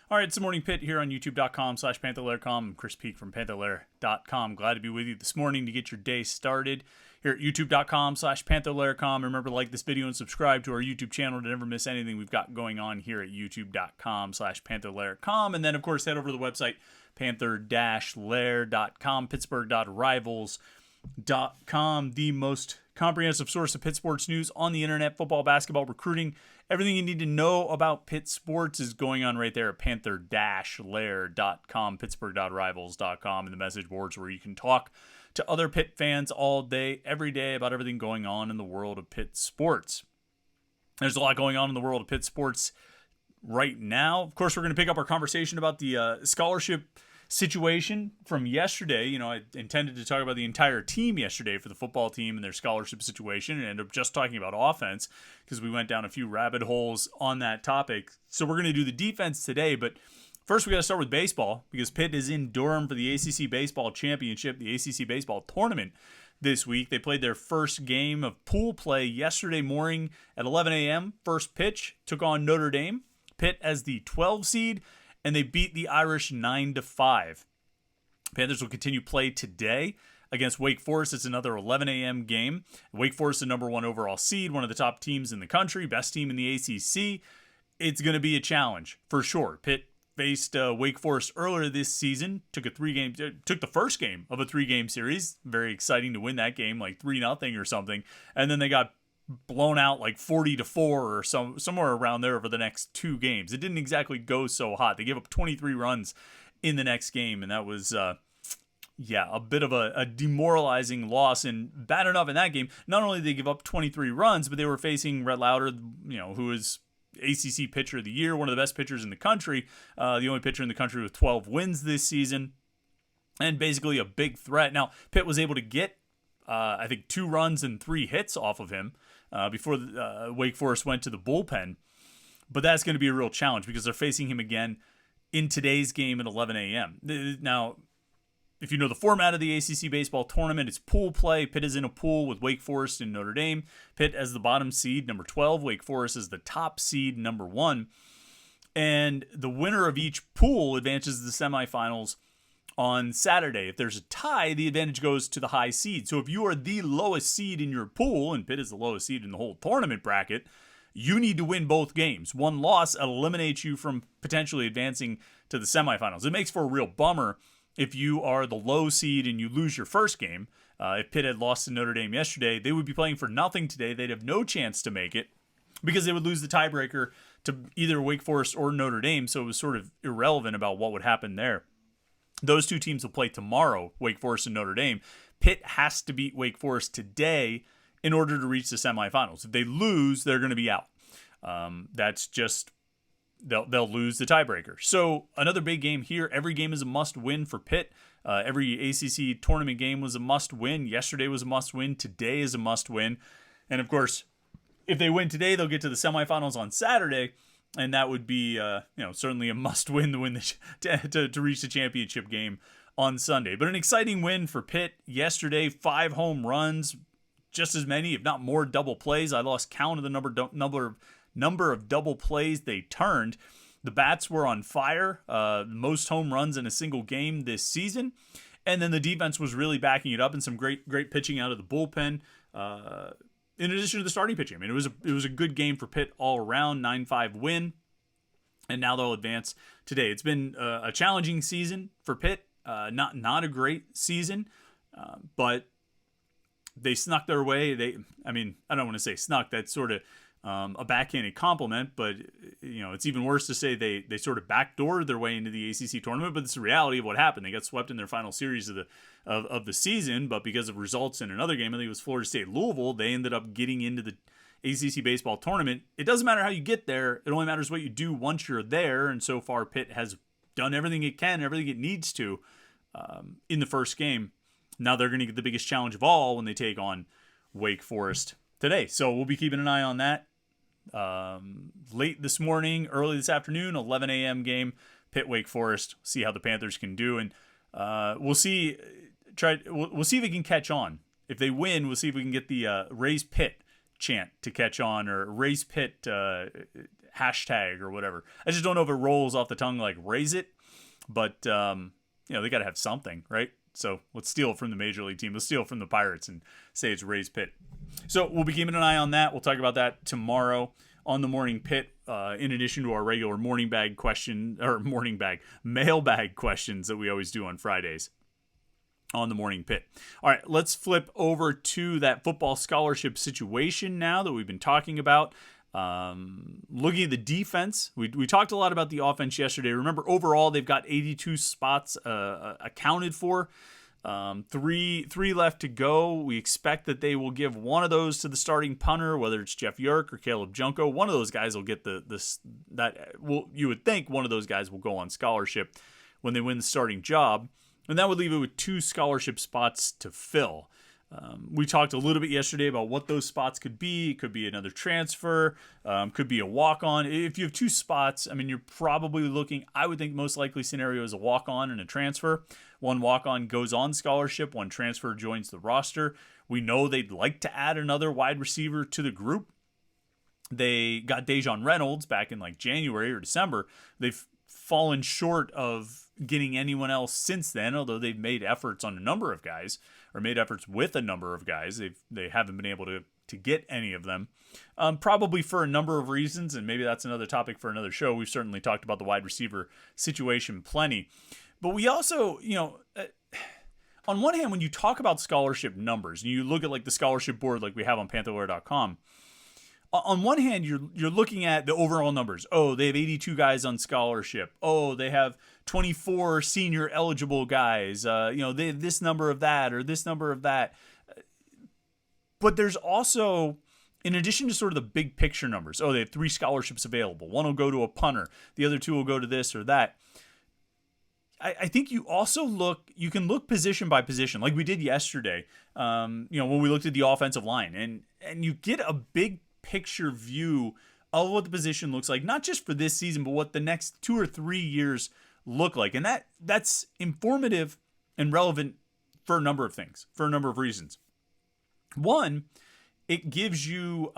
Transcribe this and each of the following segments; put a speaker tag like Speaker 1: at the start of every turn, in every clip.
Speaker 1: All right, it's the Morning Pitt here on youtube.com/Panther-Lair.com. I'm Chris Peak from Panther-Lair.com. Glad to be with you this morning to get your day started here at youtube.com/Panther-Lair.com. Remember to like this video and subscribe to our YouTube channel to never miss anything we've got going on here at youtube.com/Panther-Lair.com. And then, of course, head over to the website Panther-Lair.com, Pittsburgh.rivals.com, the most comprehensive source of Pitt sports news on the internet, football, basketball, recruiting. Everything you need to know about Pitt sports is going on right there at Panther-Lair.com, Pittsburgh.rivals.com, and the message boards where you can talk to other Pitt fans all day, every day about everything going on in the world of Pitt sports. There's a lot going on in the world of Pitt sports right now. Of course, we're going to pick up our conversation about the scholarship situation from yesterday. You know, I intended to talk about the entire team yesterday for the football team and their scholarship situation, and ended up just talking about offense because we went down a few rabbit holes on that topic. So we're going to do the defense today, but first we got to start with baseball because Pitt is in Durham for the ACC Baseball Championship, the ACC Baseball Tournament this week. They played their first game of pool play yesterday morning at 11 a.m. First pitch, took on Notre Dame. Pitt as the 12 seed, and they beat the Irish 9-5. Panthers will continue play today against Wake Forest. It's another 11 a.m. game. Wake Forest, the number one overall seed, one of the top teams in the country, best team in the ACC. It's going to be a challenge for sure. Pitt faced Wake Forest earlier this season. Took the first game of a 3-game series. Very exciting to win that game, like 3-0 or something. And then they got blown out like 40-4 or somewhere around there over the next 2 games. It didn't exactly go so hot. They gave up 23 runs in the next game, and that was a bit of a demoralizing loss. And bad enough in that game, not only did they give up 23 runs, but they were facing Rhett Lauder, who is ACC Pitcher of the Year, one of the best pitchers in the country, the only pitcher in the country with 12 wins this season, and basically a big threat. Now, Pitt was able to get, I think, 2 runs and 3 hits off of him before Wake Forest went to the bullpen. But that's going to be a real challenge because they're facing him again in today's game at 11 a.m. Now, if you know the format of the ACC Baseball Tournament, it's pool play. Pitt is in a pool with Wake Forest and Notre Dame. Pitt as the bottom seed, number 12. Wake Forest as the top seed, number 1. And the winner of each pool advances to the semifinals on Saturday. If there's a tie, the advantage goes to the high seed. So if you are the lowest seed in your pool, and Pitt is the lowest seed in the whole tournament bracket, you need to win both games. One loss eliminates you from potentially advancing to the semifinals. It makes for a real bummer if you are the low seed and you lose your first game. If Pitt had lost to Notre Dame yesterday, they would be playing for nothing today. They'd have no chance to make it because they would lose the tiebreaker to either Wake Forest or Notre Dame. So it was sort of irrelevant about what would happen there. Those 2 teams will play tomorrow, Wake Forest and Notre Dame. Pitt has to beat Wake Forest today in order to reach the semifinals. If they lose, they're going to be out. That's just, they'll lose the tiebreaker. So another big game here. Every game is a must-win for Pitt. Every ACC tournament game was a must-win. Yesterday was a must-win. Today is a must-win. And, of course, if they win today, they'll get to the semifinals on Saturday. And that would be, certainly a must-win to win to reach the championship game on Sunday. But an exciting win for Pitt yesterday. 5 home runs, just as many, if not more, double plays. I lost count of the number of double plays they turned. The bats were on fire. Most home runs in a single game this season. And then the defense was really backing it up, and some great pitching out of the bullpen. In addition to the starting pitching, I mean, it was a good game for Pitt all around, 9-5 win, and now they'll advance today. It's been a challenging season for Pitt, not a great season, but they snuck their way. I don't want to say snuck. That's sort of a backhanded compliment, but it's even worse to say they sort of backdoored their way into the ACC tournament. But it's the reality of what happened. They got swept in their final series of the season, but because of results in another game, I think it was Florida State Louisville, they ended up getting into the ACC baseball tournament. It doesn't matter how you get there; it only matters what you do once you're there. And so far, Pitt has done everything it can, everything it needs to in the first game. Now they're going to get the biggest challenge of all when they take on Wake Forest today. So we'll be keeping an eye on that. Late this morning, early this afternoon, 11 a.m. game, Pitt Wake Forest. See how the Panthers can do, and we'll see. We'll see if it can catch on. If they win, we'll see if we can get the Raise Pitt chant to catch on, or Raise Pitt hashtag or whatever. I just don't know if it rolls off the tongue like raise it, but they got to have something, right? So let's steal from the Major League team. Let's steal from the Pirates and say it's Raise Pitt. So we'll be keeping an eye on that. We'll talk about that tomorrow on the Morning Pit, in addition to our regular mailbag questions that we always do on Fridays on the Morning Pit. All right, let's flip over to that football scholarship situation now that we've been talking about. Looking at the defense, we talked a lot about the offense yesterday. Remember, overall, they've got 82 spots accounted for. Three left to go. We expect that they will give one of those to the starting punter, whether it's Jeff Yerk or Caleb Junko. One of those guys will get you would think one of those guys will go on scholarship when they win the starting job. And that would leave it with 2 scholarship spots to fill. We talked a little bit yesterday about what those spots could be. It could be another transfer, could be a walk-on. If you have 2 spots, I mean, you're probably looking, I would think most likely scenario is a walk-on and a transfer. One walk-on goes on scholarship, one transfer joins the roster. We know they'd like to add another wide receiver to the group. They got Dejon Reynolds back in like January or December. They've fallen short of getting anyone else since then, although they've made efforts on a number of guys, or made efforts with a number of guys. They haven't been able to get any of them, probably for a number of reasons, and maybe that's another topic for another show. We've certainly talked about the wide receiver situation plenty. But we also, on one hand, when you talk about scholarship numbers, and you look at like the scholarship board like we have on Panther-Lair.com, on one hand, you're looking at the overall numbers. Oh, they have 82 guys on scholarship. Oh, they have 24 senior eligible guys. They have this number of that or this number of that. But there's also, in addition to sort of the big picture numbers, they have 3 scholarships available. One will go to a punter. The other 2 will go to this or that. I think you can look position by position like we did yesterday, when we looked at the offensive line, and you get a big picture view of what the position looks like, not just for this season, but what the next 2 or 3 years look like. And that's informative and relevant for a number of things, for a number of reasons. One, it gives you,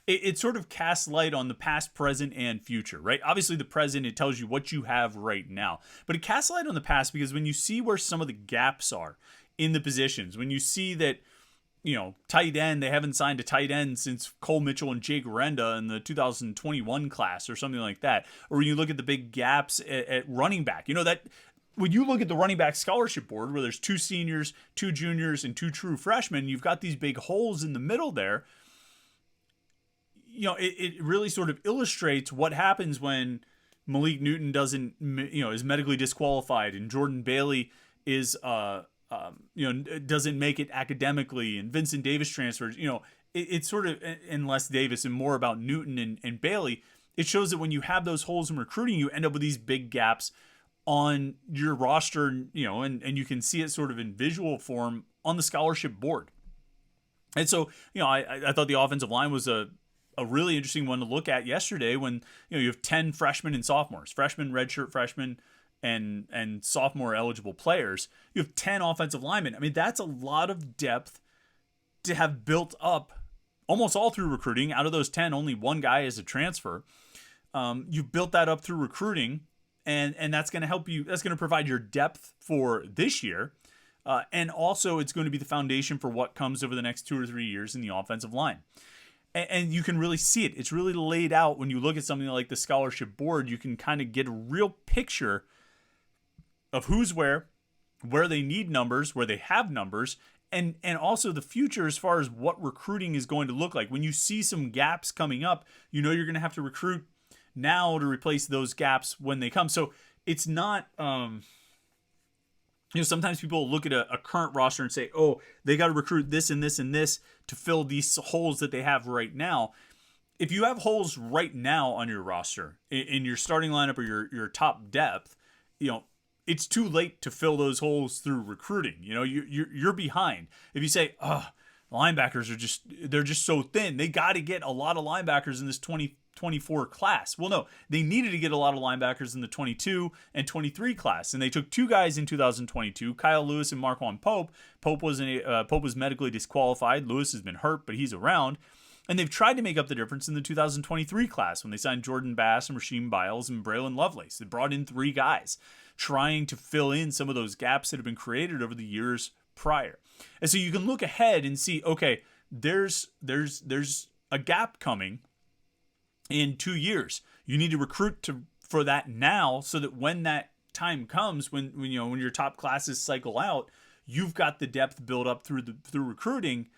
Speaker 1: it sort of casts light on the past, present, and future, right? Obviously, the present, it tells you what you have right now. But it casts light on the past because when you see where some of the gaps are in the positions, when you see that, tight end, they haven't signed a tight end since Cole Mitchell and Jake Renda in the 2021 class or something like that. Or when you look at the big gaps at running back, that when you look at the running back scholarship board where there's 2 seniors, 2 juniors, and 2 true freshmen, you've got these big holes in the middle there. It really sort of illustrates what happens when Malik Newton is medically disqualified and Jordan Bailey is, doesn't make it academically, and Vincent Davis transfers. It's sort of, and less Davis and more about Newton and Bailey. It shows that when you have those holes in recruiting, you end up with these big gaps on your roster, and you can see it sort of in visual form on the scholarship board. And so, I thought the offensive line was a really interesting one to look at yesterday when, you have 10 freshmen and sophomores, freshmen, redshirt freshmen, and sophomore eligible players. You have 10 offensive linemen. I mean, that's a lot of depth to have built up almost all through recruiting. Out of those 10, only one guy is a transfer. You've built that up through recruiting, and that's going to help you. That's going to provide your depth for this year. And also it's going to be the foundation for what comes over the next 2 or 3 years in the offensive line. And you can really see it. It's really laid out when you look at something like the scholarship board. You can kind of get a real picture of who's where they need numbers, where they have numbers, and also the future as far as what recruiting is going to look like. When you see some gaps coming up, you're going to have to recruit now to replace those gaps when they come. So it's not, sometimes people look at a current roster and say, oh, they got to recruit this and this and this to fill these holes that they have right now. If you have holes right now on your roster, in your starting lineup or your top depth, it's too late to fill those holes through recruiting. You're behind. If you say, linebackers they're just so thin. They got to get a lot of linebackers in this 2024 class. Well, no, they needed to get a lot of linebackers in the 22 and 23 class, and they took two guys in 2022, Kyle Lewis and Marquand Pope. Pope was medically disqualified. Lewis has been hurt, but he's around. And they've tried to make up the difference in the 2023 class when they signed Jordan Bass and Rasheem Biles and Braylon Lovelace. They brought in three guys trying to fill in some of those gaps that have been created over the years prior. And so you can look ahead and see, okay, there's a gap coming in 2 years. You need to recruit for that now, so that when that time comes, when your top classes cycle out, you've got the depth built up through recruiting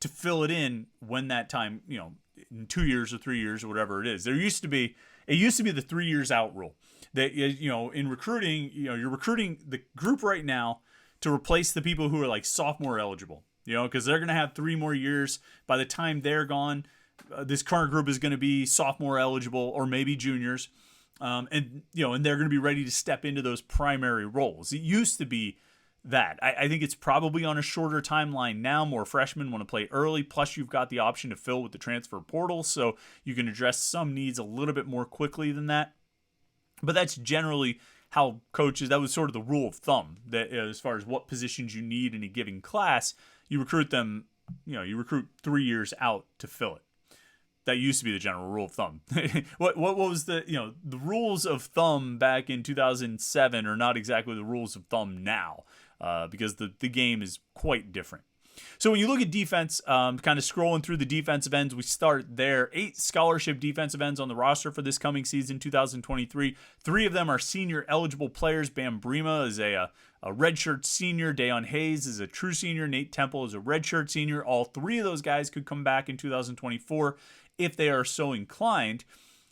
Speaker 1: to fill it in when that time, in 2 years or 3 years or whatever it is. It used to be the 3 years out rule. That, in recruiting, you're recruiting the group right now to replace the people who are like sophomore eligible, because they're going to have 3 more years. By the time they're gone, this current group is going to be sophomore eligible or maybe juniors. And they're going to be ready to step into those primary roles. It used to be that. I think it's probably on a shorter timeline now. More freshmen want to play early, plus you've got the option to fill with the transfer portal, so you can address some needs a little bit more quickly than that. But that's generally how coaches, that was sort of the rule of thumb, that as far as what positions you need in a given class, you recruit them, you recruit 3 years out to fill it. That used to be the general rule of thumb. What was the rules of thumb back in 2007 are not exactly the rules of thumb now, because the game is quite different. So when you look at defense, kind of scrolling through the defensive ends, we start there. 8 scholarship defensive ends on the roster for this coming season, 2023. 3 of them are senior eligible players. Bam Brima is a redshirt senior. Dayon Hayes is a true senior. Nate Temple is a redshirt senior. All 3 of those guys could come back in 2024 if they are so inclined.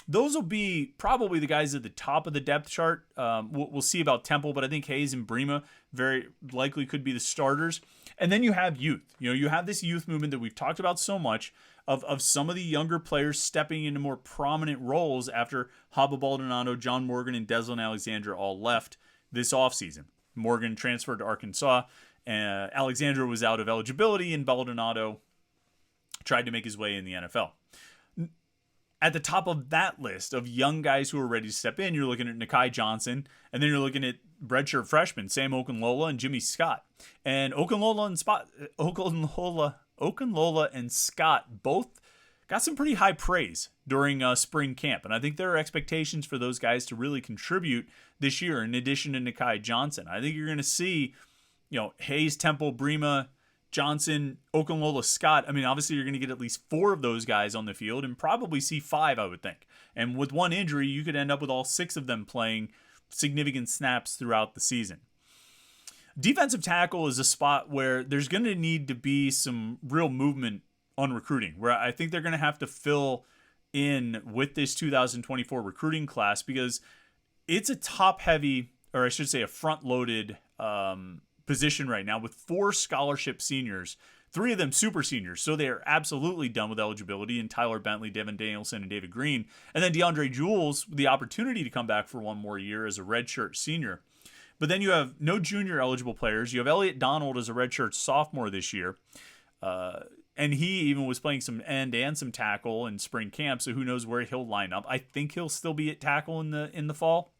Speaker 1: Those will be probably the guys at the top of the depth chart. We'll see about Temple, but I think Hayes and Brima very likely could be the starters. And then you have youth. You have this youth movement that we've talked about so much of some of the younger players stepping into more prominent roles after Haba Baldonado, John Morgan, and Deslin Alexander all left this offseason. Morgan transferred to Arkansas. Alexander was out of eligibility, and Baldonado tried to make his way in the NFL. At the top of that list of young guys who are ready to step in, you're looking at Nakai Johnson, and then you're looking at redshirt freshmen Sam Okunlola and Jimmy Scott. And Okunlola and Scott both got some pretty high praise during spring camp, and I think there are expectations for those guys to really contribute this year. In addition to Nakai Johnson, I think you're going to see, Hayes, Temple, Brima, Johnson, Okunlola, Scott. I mean, obviously you're going to get at least 4 of those guys on the field and probably see 5, I would think. And with one injury, you could end up with all 6 of them playing significant snaps throughout the season. Defensive tackle is a spot where there's going to need to be some real movement on recruiting, where I think they're going to have to fill in with this 2024 recruiting class, because it's a top-heavy, or I should say a front-loaded position right now with 4 scholarship seniors, 3 of them super seniors, so they are absolutely done with eligibility, and Tyler Bentley, Devin Danielson, and David Green. And then DeAndre Jules with the opportunity to come back for one more year as a redshirt senior. But then you have no junior eligible players. You have Elliott Donald as a redshirt sophomore this year. And he even was playing some end and some tackle in spring camp, so who knows where he'll line up. I think he'll still be at tackle in the fall,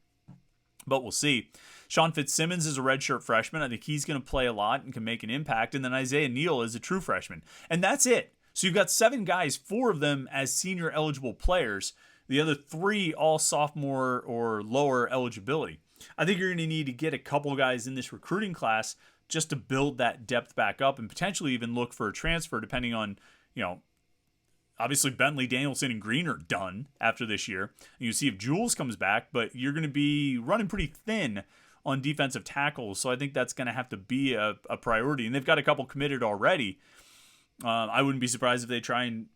Speaker 1: but we'll see. Sean Fitzsimmons is a redshirt freshman. I think he's going to play a lot and can make an impact. And then Isaiah Neal is a true freshman. And that's it. So you've got 7 guys, 4 of them as senior eligible players. The other 3 all sophomore or lower eligibility. I think you're going to need to get a couple guys in this recruiting class just to build that depth back up, and potentially even look for a transfer depending on, obviously Bentley, Danielson, and Green are done after this year. And you see if Jules comes back, but you're going to be running pretty thin on defensive tackles, so I think that's going to have to be a priority. And they've got a couple committed already. I wouldn't be surprised if they try and,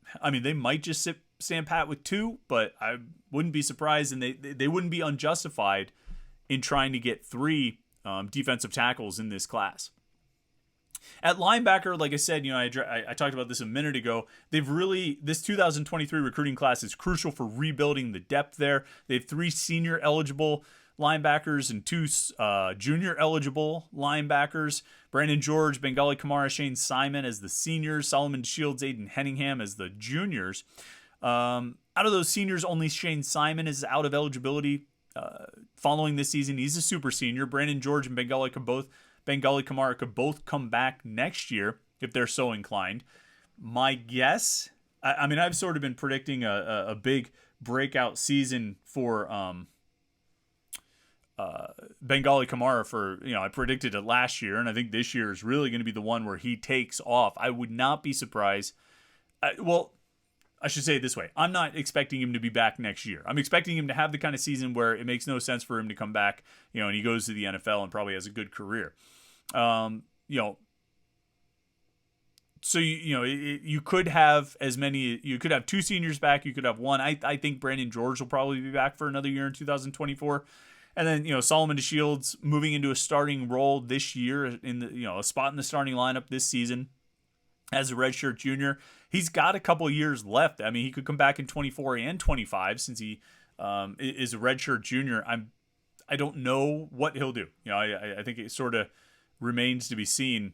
Speaker 1: they might just stand pat with 2, but I wouldn't be surprised, and they wouldn't be unjustified in trying to get 3 defensive tackles in this class. At linebacker, like I said, I talked about this a minute ago. This 2023 recruiting class is crucial for rebuilding the depth there. They have 3 senior eligible linebackers and 2 junior eligible linebackers. Brandon George, Bengali Kamara, Shane Simon as the seniors. Solomon Shields, Aiden Henningham as the juniors. Out of those seniors, only Shane Simon is out of eligibility following this season. He's a super senior. Brandon George and Bengali Kamara could both come back next year if they're so inclined. My guess, I mean, I've sort of been predicting a big breakout season for Bengali Kamara for, I predicted it last year, and I think this year is really going to be the one where he takes off. I would not be surprised. I should say it this way. I'm not expecting him to be back next year. I'm expecting him to have the kind of season where it makes no sense for him to come back, and he goes to the NFL and probably has a good career. So, you could have you could have 2 seniors back. You could have 1. I think Brandon George will probably be back for another year in 2024. And then, Solomon Shields moving into a starting role this year in a spot in the starting lineup this season as a redshirt junior. He's got a couple years left. I mean, he could come back in 24 and 25 since he is a redshirt junior. I don't know what he'll do. I think it sort of remains to be seen.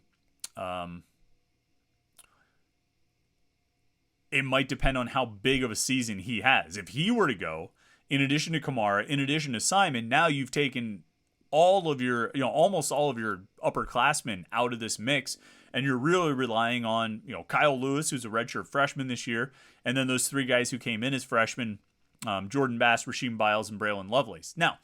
Speaker 1: It might depend on how big of a season he has. If he were to go, in addition to Kamara, in addition to Simon, now you've taken all of your, almost all of your upperclassmen out of this mix, and you're really relying on, Kyle Lewis, who's a redshirt freshman this year, and then those 3 guys who came in as freshmen, Jordan Bass, Rasheem Biles, and Braylon Lovelace. Now,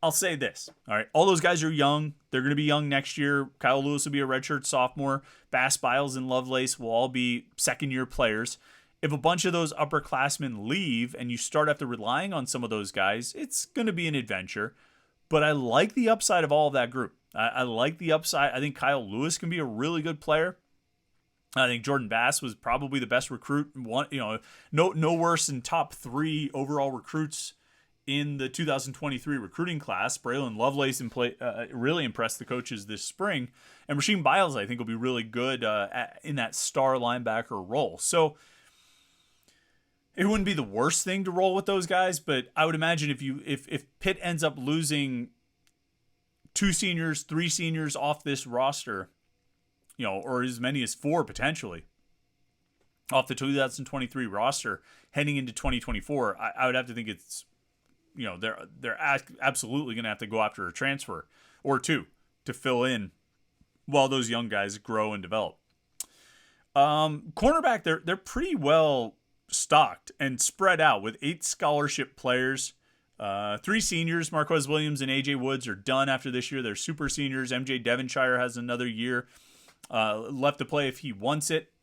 Speaker 1: I'll say this, all right, all those guys are young. They're going to be young next year. Kyle Lewis will be a redshirt sophomore. Bass, Biles, and Lovelace will all be second-year players. If a bunch of those upperclassmen leave and you start after relying on some of those guys, it's going to be an adventure. But I like the upside of all of that group. I like the upside. I think Kyle Lewis can be a really good player. I think Jordan Bass was probably the best recruit. No worse than top 3 overall recruits in the 2023 recruiting class. Braylon Lovelace really impressed the coaches this spring. And Rasheem Biles, I think, will be really good in that star linebacker role. So it wouldn't be the worst thing to roll with those guys, but I would imagine if Pitt ends up losing 2 seniors, 3 seniors off this roster, or as many as 4 potentially off the 2023 roster heading into 2024, I would have to think it's, they're absolutely going to have to go after a transfer or 2 to fill in while those young guys grow and develop. Cornerback, they're pretty well stocked and spread out with 8 scholarship players. 3 seniors, Marquez Williams and AJ Woods, are done after this year. They're super seniors. MJ Devonshire has another year left to play if he wants it.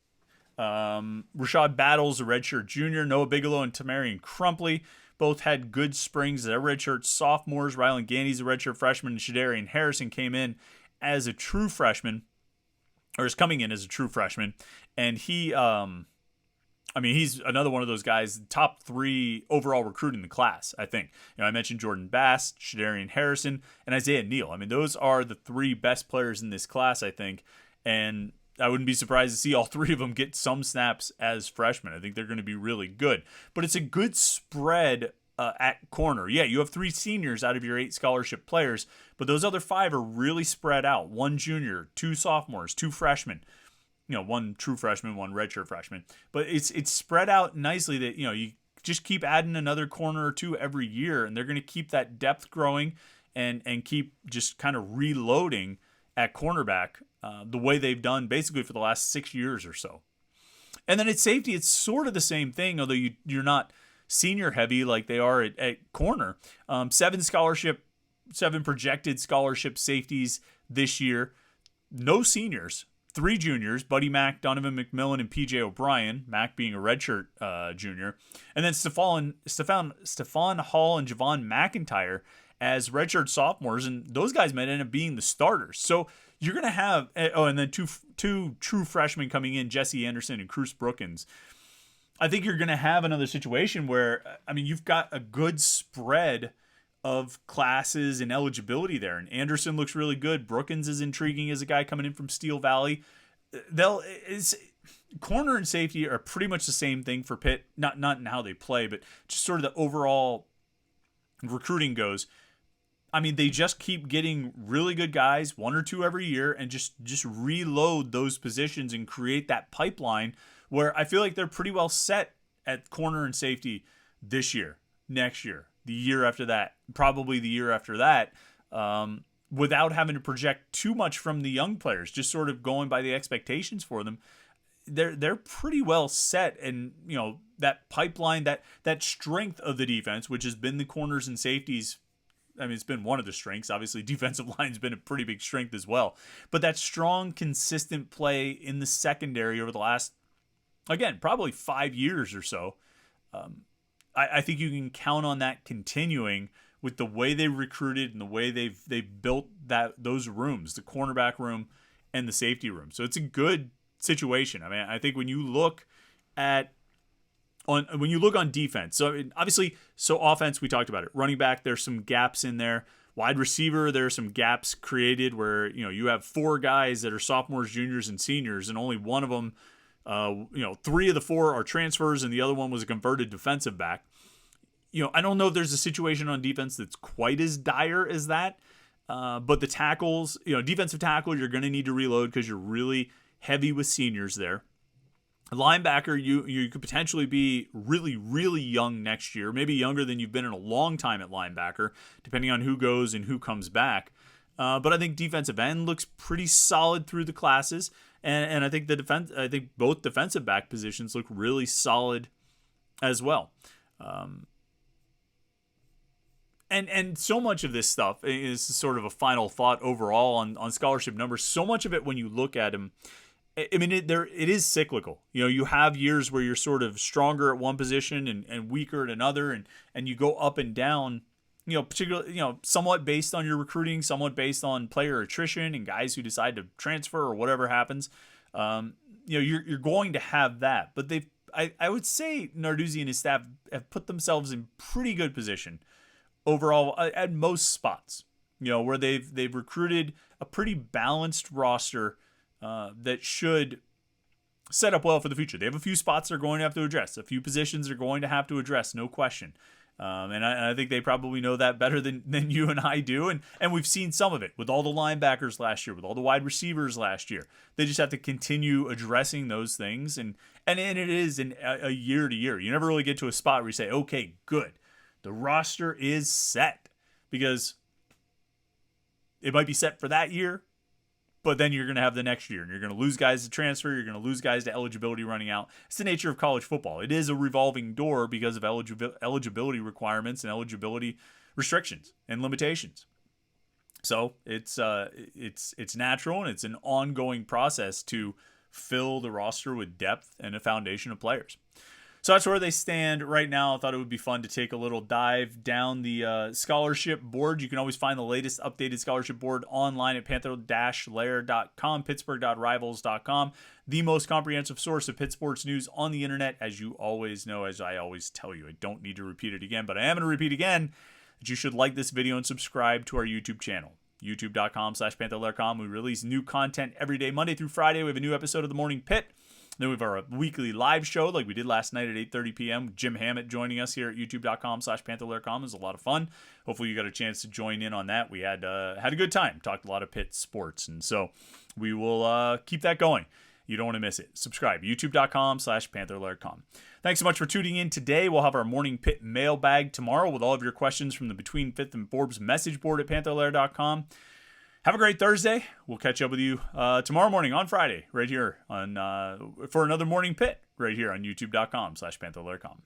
Speaker 1: Rashad Battles, a redshirt junior. Noah Bigelow and Tamarian Crumpley both had good springs. They're redshirt sophomores. Rylan Gandy's a redshirt freshman, and Shadarian Harrison came in as a true freshman, or is coming in as a true freshman, and he he's another one of those guys, top 3 overall recruit in the class, I think. I mentioned Jordan Bass, Shadarian Harrison, and Isaiah Neal. Those are the 3 best players in this class, I think. And I wouldn't be surprised to see all 3 of them get some snaps as freshmen. I think they're going to be really good. But it's a good spread at corner. Yeah, you have 3 seniors out of your 8 scholarship players, but those other 5 are really spread out. 1 junior, 2 sophomores, 2 freshmen. 1 true freshman, 1 redshirt freshman. But it's spread out nicely that, you just keep adding another corner or 2 every year, and they're going to keep that depth growing and keep just kind of reloading at cornerback the way they've done basically for the last 6 years or so. And then at safety, it's sort of the same thing, although you're not senior heavy like they are at corner. 7 projected scholarship safeties this year. No seniors. 3 juniors, Buddy Mack, Donovan McMillan, and PJ O'Brien, Mack being a redshirt junior. And then Stephon Hall and Javon McIntyre as redshirt sophomores, and those guys might end up being the starters. So you're going to have, and then two true freshmen coming in, Jesse Anderson and Cruz Brookins. I think you're going to have another situation where, you've got a good spread of classes and eligibility there. And Anderson looks really good. Brookins is intriguing as a guy coming in from Steel Valley. Corner and safety are pretty much the same thing for Pitt. Not in how they play, but just sort of the overall recruiting goes. I mean, they just keep getting really good guys, one or two every year, and just reload those positions and create that pipeline where I feel like they're pretty well set at corner and safety this year, next year, the year after that, probably the year after that, without having to project too much from the young players, just sort of going by the expectations for them. They're pretty well set, and that pipeline, that strength of the defense, which has been the corners and safeties. I mean, it's been one of the strengths. Obviously, defensive line's been a pretty big strength as well. But that strong, consistent play in the secondary over the last, again, probably 5 years or so, I think you can count on that continuing with the way they recruited and the way they've built those rooms, the cornerback room and the safety room. So it's a good situation. I mean, I think when you look on defense, so obviously, offense, we talked about it. Running back, there's some gaps in there. Wide receiver, there are some gaps created where you have 4 guys that are sophomores, juniors, and seniors, and only one of them, 3 of the 4 are transfers, and the other one was a converted defensive back. I don't know if there's a situation on defense that's quite as dire as that, but the tackles, defensive tackle, you're going to need to reload because you're really heavy with seniors there. Linebacker, you could potentially be really, really young next year, maybe younger than you've been in a long time at linebacker, depending on who goes and who comes back. But I think defensive end looks pretty solid through the classes, and I think I think both defensive back positions look really solid as well. And so much of this stuff is sort of a final thought overall on scholarship numbers. So much of it, when you look at them, I mean, it is cyclical. You have years where you're sort of stronger at one position and weaker at another, and you go up and down, particularly, somewhat based on your recruiting, somewhat based on player attrition and guys who decide to transfer or whatever happens. You're going to have that. But I would say Narduzzi and his staff have put themselves in pretty good position overall at most spots, where they've recruited a pretty balanced roster that should set up well for the future. They have a few spots they're going to have to address, a few positions they're going to have to address, no question. And I think they probably know that better than you and I do. And we've seen some of it with all the linebackers last year, with all the wide receivers last year. They just have to continue addressing those things. And it is a year to year. You never really get to a spot where you say, okay, good, the roster is set, because it might be set for that year, but then you're going to have the next year, and you're going to lose guys to transfer. You're going to lose guys to eligibility running out. It's the nature of college football. It is a revolving door because of eligibility requirements and eligibility restrictions and limitations. So it's natural, and it's an ongoing process to fill the roster with depth and a foundation of players. So that's where they stand right now. I thought it would be fun to take a little dive down the scholarship board. You can always find the latest updated scholarship board online at Panther-Lair.com, Pittsburgh.rivals.com, the most comprehensive source of Pitt sports news on the internet, as you always know, as I always tell you. I don't need to repeat it again, but I am going to repeat again that you should like this video and subscribe to our YouTube channel, youtube.com/Panther-Lair.com. We release new content every day, Monday through Friday. We have a new episode of the Morning Pitt. Then we have our weekly live show like we did last night at 8:30 p.m. Jim Hammett joining us here at youtube.com/Panther-Lair.com. It was a lot of fun. Hopefully you got a chance to join in on that. We had a good time. Talked a lot of Pitt sports. And so we will keep that going. You don't want to miss it. Subscribe. youtube.com/Panther-Lair.com. Thanks so much for tuning in today. We'll have our Morning Pitt mailbag tomorrow with all of your questions from the Between Fifth and Forbes message board at Panther-Lair.com. Have a great Thursday. We'll catch up with you tomorrow morning on Friday right here on for another Morning Pitt right here on youtube.com/Panther-Lair.com.